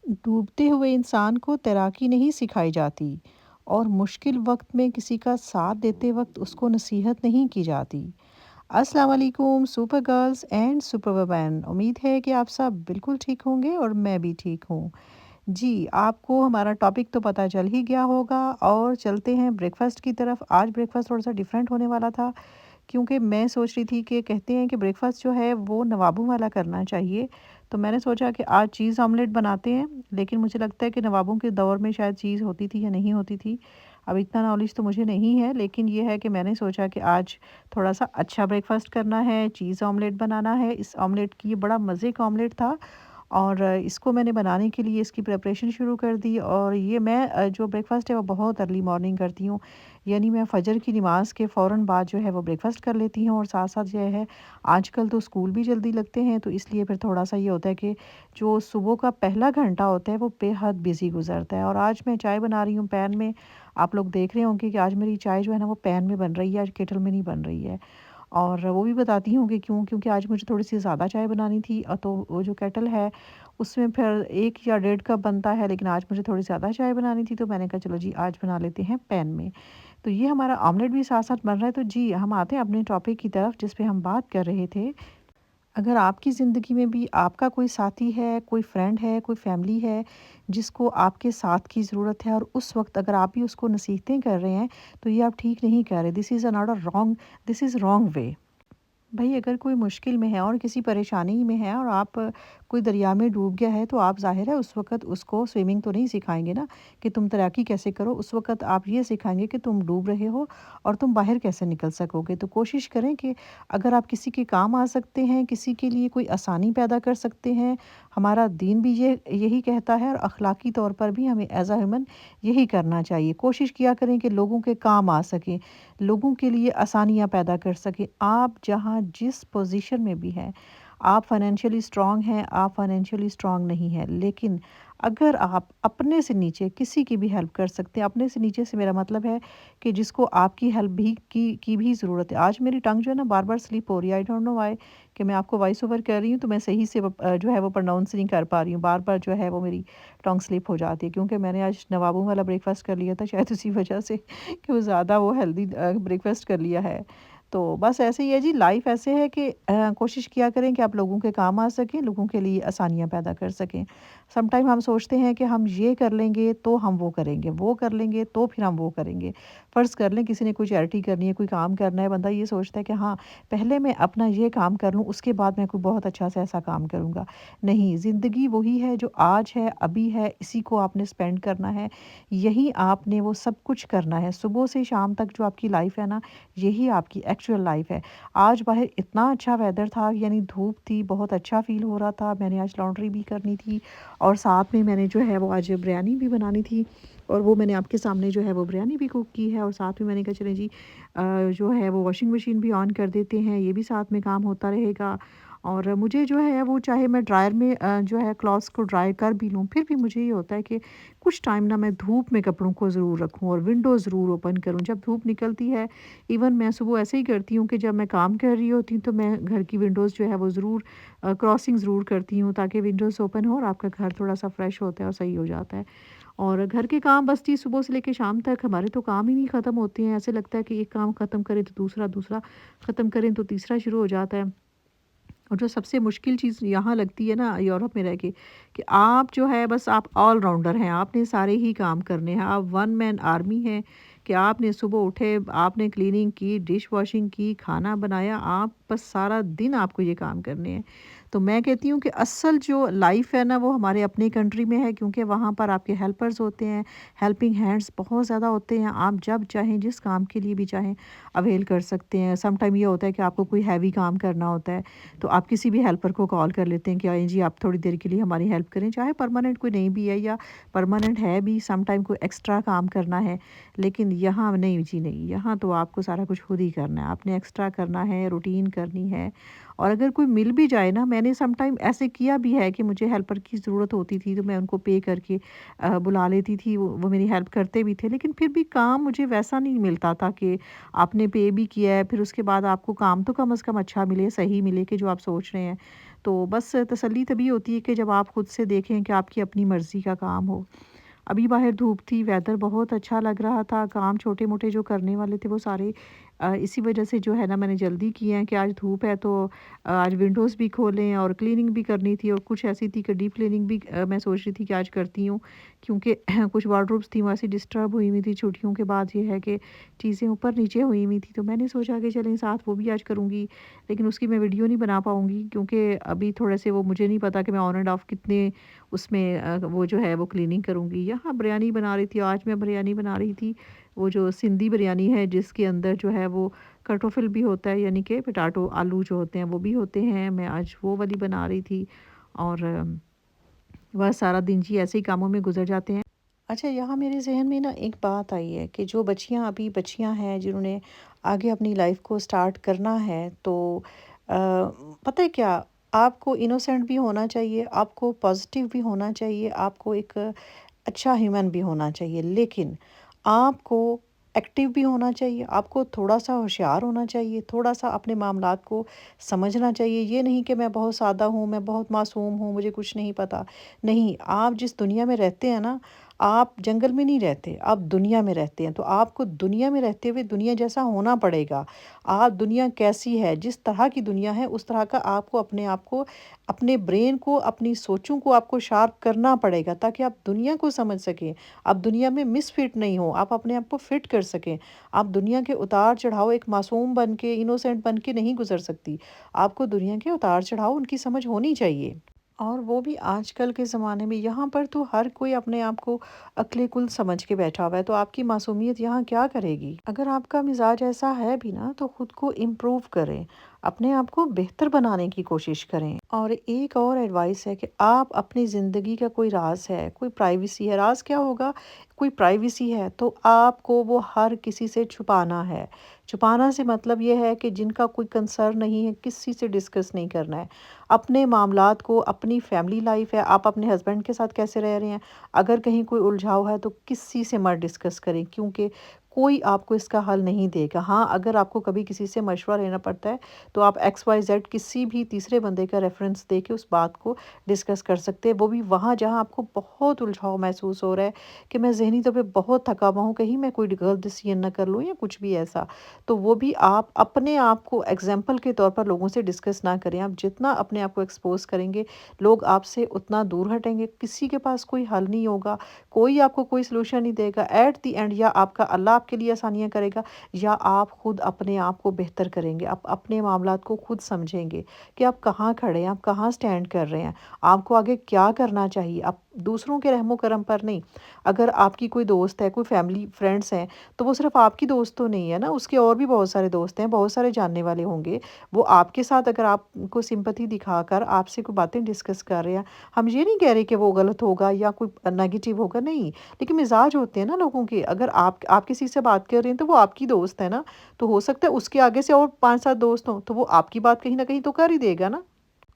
डूबते हुए इंसान को तैराकी नहीं सिखाई जाती और मुश्किल वक्त में किसी का साथ देते वक्त उसको नसीहत नहीं की जाती। अस्सलाम वालेकुम super girls and super women. उम्मीद है कि आप सब बिल्कुल ठीक होंगे और मैं भी ठीक हूँ। जी, आपको हमारा टॉपिक तो पता चल ही गया होगा और चलते हैं ब्रेकफास्ट की तरफ। आज ब्रेकफास्ट थोड़ा सा डिफरेंट होने वाला था क्योंकि मैं सोच रही थी कि कहते हैं कि ब्रेकफास्ट जो है वो नवाबों वाला करना चाहिए। तो मैंने सोचा कि आज चीज़ ऑमलेट बनाते हैं, लेकिन मुझे लगता है कि नवाबों के दौर में शायद चीज़ होती थी या नहीं होती थी। अब इतना नॉलेज तो मुझे नहीं है, लेकिन ये है कि मैंने सोचा कि आज थोड़ा-सा अच्छा ब्रेकफास्ट करना है, चीज़ ऑमलेट बनाना है। इस ऑमलेट की ये बड़ा मज़े का ऑमलेट था और इसको मैंने बनाने के लिए इसकी प्रिपरेशन शुरू कर दी और ये मैं जो ब्रेकफ़ास्ट है वो बहुत अर्ली मॉर्निंग करती हूँ। यानी मैं फ़जर की नमाज़ के फ़ौरन बाद जो है वो ब्रेकफ़ास्ट कर लेती हूँ और साथ-साथ जो है आजकल तो स्कूल भी जल्दी लगते हैं, तो इसलिए फिर थोड़ा-सा ये होता है कि जो सुबह का पहला घंटा होता है वो बेहद बिज़ी गुज़रता है। और आज मैं चाय बना रही हूँ पैन में। आप लोग देख रहे होंगे कि आज मेरी चाय जो है ना वो पैन में बन रही है, आज केटल में नहीं बन रही है। और वो भी बताती हूँ कि क्यों, क्योंकि आज मुझे थोड़ी-सी ज़्यादा चाय बनानी थी तो वो जो केटल है उसमें फिर 1 या डेढ़ कप बनता है, लेकिन आज मुझे थोड़ी ज़्यादा चाय बनानी थी तो मैंने कहा चलो जी आज बना लेते हैं पैन में। तो ये हमारा ऑमलेट भी साथ-साथ बन रहा है। तो जी, हम आते हैं अपने टॉपिक की तरफ जिस पे हम बात कर रहे थे। अगर आपकी ज़िंदगी में भी आपका कोई साथी है, कोई फ्रेंड है, कोई फैमिली है, जिसको आपके साथ की ज़रूरत है और उस वक़्त अगर आप भी उसको नसीहतें कर रहे हैं, तो ये आप ठीक नहीं कर रहे। This is not a wrong, this is wrong way. भई अगर कोई मुश्किल में है और किसी परेशानी में है और आप कोई दरिया में डूब गया है, तो आप ज़ाहिर है उस वक़्त उसको स्विमिंग तो नहीं सिखाएँगे ना कि तुम तैराकी कैसे करो। उस वक़्त आप ये सिखाएँगे कि तुम डूब रहे हो और तुम बाहर कैसे निकल सकोगे। तो कोशिश करें कि अगर आप किसी के काम आ सकते हैं, किसी के लिए कोई आसानी पैदा कर सकते हैं, हमारा दीन भी ये यही कहता है और अख़लाक़ी तौर पर भी हमें एज़ अ ह्यूमन यही करना चाहिए। कोशिश किया करें कि लोगों के काम आ सकें, लोगों के लिए आसानियाँ पैदा कर सकें। आप जहाँ जिस पोज़ीशन में भी हैं, आप फाइनेंशियली स्ट्रॉन्ग हैं, आप फाइनेंशियली स्ट्रॉन्ग नहीं हैं, लेकिन अगर आप अपने से नीचे किसी की भी हेल्प कर सकते हैं, अपने से नीचे से मेरा मतलब है कि जिसको आपकी हेल्प भी की भी ज़रूरत है। आज मेरी टंग जो है ना बार-बार स्लिप हो रही है, आई डोंट नो व्हाई कि मैं आपको वॉइस ओवर कर रही हूँ, तो मैं सही से जो है वो प्रोनाउंस नहीं कर पा रही हूँ। बार-बार जो है वो मेरी टंग स्लिप हो जाती है क्योंकि मैंने आज नवाबों वाला ब्रेकफ़ास्ट कर लिया था, शायद उसी वजह से कि वो ज़्यादा वो हेल्दी ब्रेकफ़ास्ट कर लिया है। तो बस ऐसे ही है जी, लाइफ़ ऐसे है कि कोशिश किया करें कि आप लोगों के काम आ सकें, लोगों के लिए आसानियाँ पैदा कर सकें। समटाइम हम सोचते हैं कि हम ये कर लेंगे तो हम वो कर लेंगे तो फिर हम वो करेंगे। फ़र्ज़ कर लें किसी ने कोई चैरिटी करनी है, कोई काम करना है, बंदा ये सोचता है कि हाँ, पहले मैं अपना ये काम कर लूँ, उसके बाद मैं कोई बहुत अच्छा सा ऐसा काम करूँगा। नहीं, ज़िंदगी वही है जो आज है, अभी है, इसी को आपने स्पेंड करना है। यही आपने वो सब कुछ करना है। सुबह से शाम तक जो आपकी लाइफ़ है ना, यही आपकी एक्चुअल लाइफ़ है। आज बाहर इतना अच्छा वेदर था, यानी धूप थी, बहुत अच्छा फ़ील हो रहा था। मैंने आज लॉन्ड्री भी करनी थी और साथ में मैंने जो है वो आज बिरयानी भी बनानी थी और वो मैंने आपके सामने जो है वो बिरयानी भी कुक की है और साथ में मैंने कहा चलें जी जो है वो वॉशिंग मशीन भी ऑन कर देते हैं, ये भी साथ में काम होता रहेगा। और मुझे जो है वो चाहे मैं ड्रायर में जो है क्लॉथ्स को ड्राई कर भी लूँ, फिर भी मुझे ये होता है कि कुछ टाइम ना मैं धूप में कपड़ों को ज़रूर रखूँ और विंडो ज़रूर ओपन करूँ। जब धूप निकलती है, इवन मैं सुबह ऐसे ही करती हूँ कि जब मैं काम कर रही होती हूँ तो मैं घर की विंडोज़ जो है वो ज़रूर क्रॉसिंग ज़रूर करती हूँ ताकि विंडोज़ ओपन हो और आपका घर थोड़ा-सा फ्रेश होता है और सही हो जाता है। और घर के काम बस जी सुबह से लेके शाम तक हमारे तो काम ही नहीं ख़त्म होते हैं। ऐसे लगता है कि एक काम ख़त्म करें तो दूसरा, दूसरा ख़त्म करें तो तीसरा शुरू हो जाता है। और जो सबसे मुश्किल चीज़ यहाँ लगती है ना यूरोप में रह के कि आप जो है बस आप ऑल-राउंडर हैं, आपने सारे ही काम करने हैं, आप वन मैन आर्मी हैं कि आपने सुबह उठे, आपने क्लीनिंग की, डिश वॉशिंग की, खाना बनाया, आप बस सारा दिन आपको ये काम करने हैं। तो मैं कहती हूँ कि असल जो लाइफ़ है ना वो हमारे अपनी कंट्री में है क्योंकि वहाँ पर आपके हेल्पर्स होते हैं, हेल्पिंग हैंड्स बहुत ज़्यादा होते हैं, आप जब चाहें जिस काम के लिए भी चाहें अवेल कर सकते हैं। सम टाइम ये होता है कि आपको कोई हैवी काम करना होता है तो आप किसी भी हेल्पर को कॉल कर लेते हैं कि आइए जी आप थोड़ी देर के लिए हमारी हेल्प करें, चाहे परमानेंट कोई नहीं भी है या परमानेंट है भी, सम टाइम कोई एक्स्ट्रा काम करना है। लेकिन यहाँ नहीं जी नहीं, यहाँ तो आपको सारा कुछ खुद ही करना है, आपने एक्स्ट्रा करना है, रूटीन करनी है। और अगर कोई मिल भी जाए ना, मैंने सम टाइम ऐसे किया भी है कि मुझे हेल्पर की ज़रूरत होती थी तो मैं उनको पे करके बुला लेती थी, वो मेरी हेल्प करते भी थे, लेकिन फिर भी काम मुझे वैसा नहीं मिलता था कि आपने पे भी किया है, फिर उसके बाद आपको काम तो कम से कम अच्छा मिले, सही मिले कि जो आप सोच रहे हैं। تو بس تسلی تبھی ہوتی ہے کہ جب آپ خود سے دیکھیں کہ آپ کی اپنی مرضی کا کام ہو۔ ابھی باہر دھوپ تھی، ویدر بہت اچھا لگ رہا تھا، کام چھوٹے موٹے جو کرنے والے تھے وہ سارے اسی وجہ سے جو ہے نا میں نے جلدی کی ہے کہ آج دھوپ ہے تو آج ونڈوز بھی کھولیں اور کلیننگ بھی کرنی تھی، اور کچھ ایسی تھی کہ ڈیپ کلیننگ بھی میں سوچ رہی تھی کہ آج کرتی ہوں، کیونکہ کچھ وارڈروبس تھیں وہ ایسی ڈسٹرب ہوئی ہوئی تھی چھٹیوں کے بعد، یہ ہے کہ چیزیں اوپر نیچے ہوئی ہوئی تھی، تو میں نے سوچا کہ چلیں ساتھ وہ بھی آج کروں گی، لیکن اس کی میں ویڈیو نہیں بنا پاؤں گی کیونکہ ابھی تھوڑے سے وہ مجھے نہیں پتا کہ میں آن اینڈ آف کتنے اس میں وہ جو ہے وہ کلیننگ کروں گی۔ یہاں بریانی بنا رہی تھی، آج میں بریانی بنا رہی تھی، وہ جو سندھی بریانی ہے جس کے اندر جو ہے وہ کٹوفل بھی ہوتا ہے، یعنی کہ پٹاٹو آلو جو ہوتے ہیں وہ بھی ہوتے ہیں، میں آج وہ والی بنا رہی تھی، اور بس سارا دن جی ایسے ہی کاموں میں گزر جاتے ہیں۔ اچھا، یہاں میرے ذہن میں نا ایک بات آئی ہے کہ جو بچیاں ابھی بچیاں ہیں جنہوں نے آگے اپنی لائف کو سٹارٹ کرنا ہے، تو پتہ ہے کیا، آپ کو انوسینٹ بھی ہونا چاہیے، آپ کو پازیٹیو بھی ہونا چاہیے، آپ کو ایک اچھا ہیومن بھی ہونا چاہیے، لیکن آپ کو ایکٹیو بھی ہونا چاہیے، آپ کو تھوڑا سا ہوشیار ہونا چاہیے، تھوڑا سا اپنے معاملات کو سمجھنا چاہیے۔ یہ نہیں کہ میں بہت سادہ ہوں، میں بہت معصوم ہوں، مجھے کچھ نہیں پتہ۔ نہیں، آپ جس دنیا میں رہتے ہیں نا، آپ جنگل میں نہیں رہتے، آپ دنیا میں رہتے ہیں، تو آپ کو دنیا میں رہتے ہوئے دنیا جیسا ہونا پڑے گا۔ آپ دنیا کیسی ہے، جس طرح کی دنیا ہے اس طرح کا آپ کو اپنے برین کو، اپنی سوچوں کو آپ کو شارپ کرنا پڑے گا تاکہ آپ دنیا کو سمجھ سکیں، آپ دنیا میں مس فٹ نہیں ہو، آپ اپنے آپ کو فٹ کر سکیں۔ آپ دنیا کے اتار چڑھاؤ ایک معصوم بن کے، انوسینٹ بن کے نہیں گزر سکتی، آپ کو دنیا کے اتار چڑھاؤ ان کی سمجھ ہونی چاہیے، اور وہ بھی آج کل کے زمانے میں۔ یہاں پر تو ہر کوئی اپنے آپ کو عقل کل سمجھ کے بیٹھا ہوا ہے، تو آپ کی معصومیت یہاں کیا کرے گی؟ اگر آپ کا مزاج ایسا ہے بھی نا تو خود کو امپروو کریں، اپنے آپ کو بہتر بنانے کی کوشش کریں۔ اور ایک اور ایڈوائس ہے کہ آپ اپنی زندگی کا کوئی راز ہے، کوئی پرائیویسی ہے، راز کیا ہوگا، کوئی پرائیویسی ہے تو آپ کو وہ ہر کسی سے چھپانا ہے۔ چھپانا سے مطلب یہ ہے کہ جن کا کوئی کنسرن نہیں ہے کسی سے ڈسکس نہیں کرنا ہے۔ اپنے معاملات کو، اپنی فیملی لائف ہے، آپ اپنے ہسبینڈ کے ساتھ کیسے رہ رہے ہیں، اگر کہیں کوئی الجھاؤ ہے تو کسی سے مت ڈسکس کریں، کیونکہ کوئی آپ کو اس کا حل نہیں دے گا۔ ہاں، اگر آپ کو کبھی کسی سے مشورہ لینا پڑتا ہے تو آپ ایکس وائی زیڈ کسی بھی تیسرے بندے کا ریفرنس دے کے اس بات کو ڈسکس کر سکتے ہیں، وہ بھی وہاں جہاں آپ کو بہت الجھاؤ محسوس ہو رہا ہے کہ میں ذہنی طور پہ بہت تھکا ہوا ہوں، کہیں میں کوئی غلط ڈیسیژن نہ کر لوں یا کچھ بھی ایسا، تو وہ بھی آپ اپنے آپ کو ایگزامپل کے طور پر لوگوں سے ڈسکس نہ کریں۔ آپ جتنا اپنے آپ کو ایکسپوز کریں گے، لوگ آپ سے اتنا دور ہٹیں گے، کسی کے پاس کوئی حل نہیں ہوگا، کوئی آپ کو کوئی سلوشن نہیں دے گا۔ ایٹ دی اینڈ یا آپ کا اللہ آپ کے لیے آسانیاں کرے گا، یا آپ خود اپنے آپ کو بہتر کریں گے، آپ اپنے معاملات کو خود سمجھیں گے کہ آپ کہاں کھڑے ہیں، آپ کہاں سٹینڈ کر رہے ہیں، آپ کو آگے کیا کرنا چاہیے۔ آپ دوسروں کے رحم و کرم پر نہیں، اگر آپ کی کوئی دوست ہے، کوئی فیملی فرینڈس ہیں، تو وہ صرف آپ کی دوست تو نہیں ہے نا، اس کے اور بھی بہت سارے دوست ہیں، بہت سارے جاننے والے ہوں گے، وہ آپ کے ساتھ اگر آپ کو سمپتھی دکھا کر آپ سے کوئی باتیں ڈسکس کر رہے ہیں، ہم یہ نہیں کہہ رہے کہ وہ غلط ہوگا یا کوئی نیگیٹو ہوگا، نہیں، لیکن مزاج ہوتے ہیں نا لوگوں کے، اگر آپ کسی سے بات کر رہے ہیں تو وہ آپ کی دوست ہے نا، تو ہو سکتا ہے اس کے آگے سے اور 5-7 دوست ہوں تو وہ آپ کی بات کہیں نہ کہیں تو کر ہی دے گا نا۔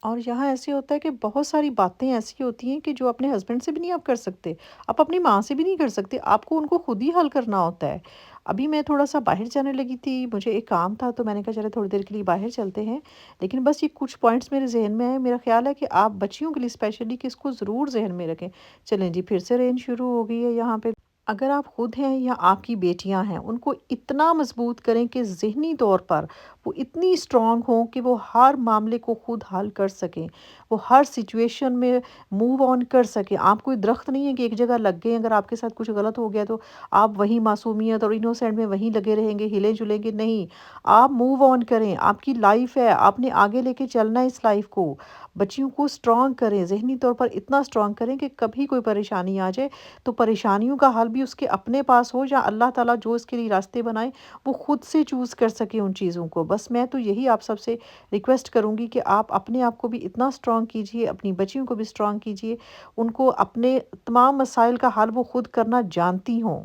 اور یہاں ایسے ہوتا ہے کہ بہت ساری باتیں ایسی ہوتی ہیں کہ جو اپنے ہسبینڈ سے بھی نہیں آپ کر سکتے، آپ اپنی ماں سے بھی نہیں کر سکتے، آپ کو ان کو خود ہی حل کرنا ہوتا ہے۔ ابھی میں تھوڑا سا باہر جانے لگی تھی، مجھے ایک کام تھا تو میں نے کہا چلے تھوڑی دیر کے لیے باہر چلتے ہیں، لیکن بس یہ کچھ پوائنٹس میرے ذہن میں آئے، میرا خیال ہے کہ آپ بچیوں کے لیے اسپیشلی کہ اس کو ضرور ذہن میں رکھیں۔ چلیں جی، پھر سے رین شروع ہو گئی ہے یہاں پہ۔ اگر آپ خود ہیں یا آپ کی بیٹیاں ہیں، ان کو اتنا مضبوط کریں کہ ذہنی طور پر وہ اتنی اسٹرانگ ہوں کہ وہ ہر معاملے کو خود حل کر سکیں، وہ ہر سچویشن میں موو آن کر سکیں۔ آپ کوئی درخت نہیں ہے کہ ایک جگہ لگ گئے، اگر آپ کے ساتھ کچھ غلط ہو گیا تو آپ وہیں معصومیت اور انوسینٹ میں وہیں لگے رہیں گے، ہلے جلیں گے، نہیں، آپ موو آن کریں، آپ کی لائف ہے، آپ نے آگے لے کے چلنا ہے اس لائف کو۔ بچیوں کو اسٹرانگ کریں، ذہنی طور پر اتنا اسٹرانگ کریں کہ کبھی کوئی پریشانی آ جائے تو پریشانیوں کا حل بھی اس کے اپنے پاس ہو، یا اللہ تعالیٰ جو اس کے لیے راستے بنائے وہ خود سے چوز کر سکے ان چیزوں کو۔ بس میں تو یہی آپ سب سے ریکویسٹ کروں گی کہ آپ اپنے آپ کو بھی اتنا اسٹرانگ کیجئے، اپنی بچیوں کو بھی اسٹرانگ کیجئے، ان کو اپنے تمام مسائل کا حل وہ خود کرنا جانتی ہوں۔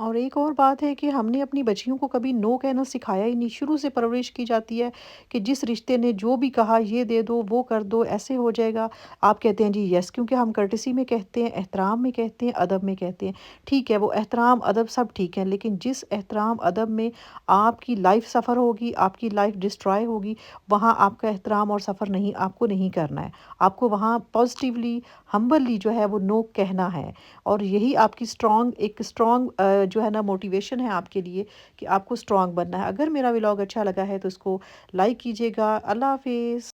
और एक और बात है कि हमने अपनी बच्चियों को कभी नो कहना सिखाया ही नहीं। शुरू से परवरिश की जाती है कि जिस रिश्ते ने जो भी कहा, ये दे दो, वो कर दो, ऐसे हो जाएगा। आप कहते हैं जी यस, क्योंकि हम कर्टेसी में कहते हैं, एहतराम में कहते हैं, अदब में कहते हैं। ठीक है, वो एहतराम, अदब सब ठीक है, लेकिन जिस एहतराम, अदब में आपकी लाइफ सफ़र होगी, आपकी लाइफ डिस्ट्रॉय होगी, वहाँ आपका एहतराम और सफ़र नहीं, आपको नहीं करना है। आपको वहाँ पॉज़िटिवली, हम्बली जो है वो नो कहना है। और यही आपकी स्ट्रॉन्ग जो है ना मोटिवेशन है आपके लिए कि आपको स्ट्रॉन्ग बनना है। अगर मेरा व्लॉग अच्छा लगा है तो इसको लाइक कीजिएगा। अल्लाह हाफ़िज़।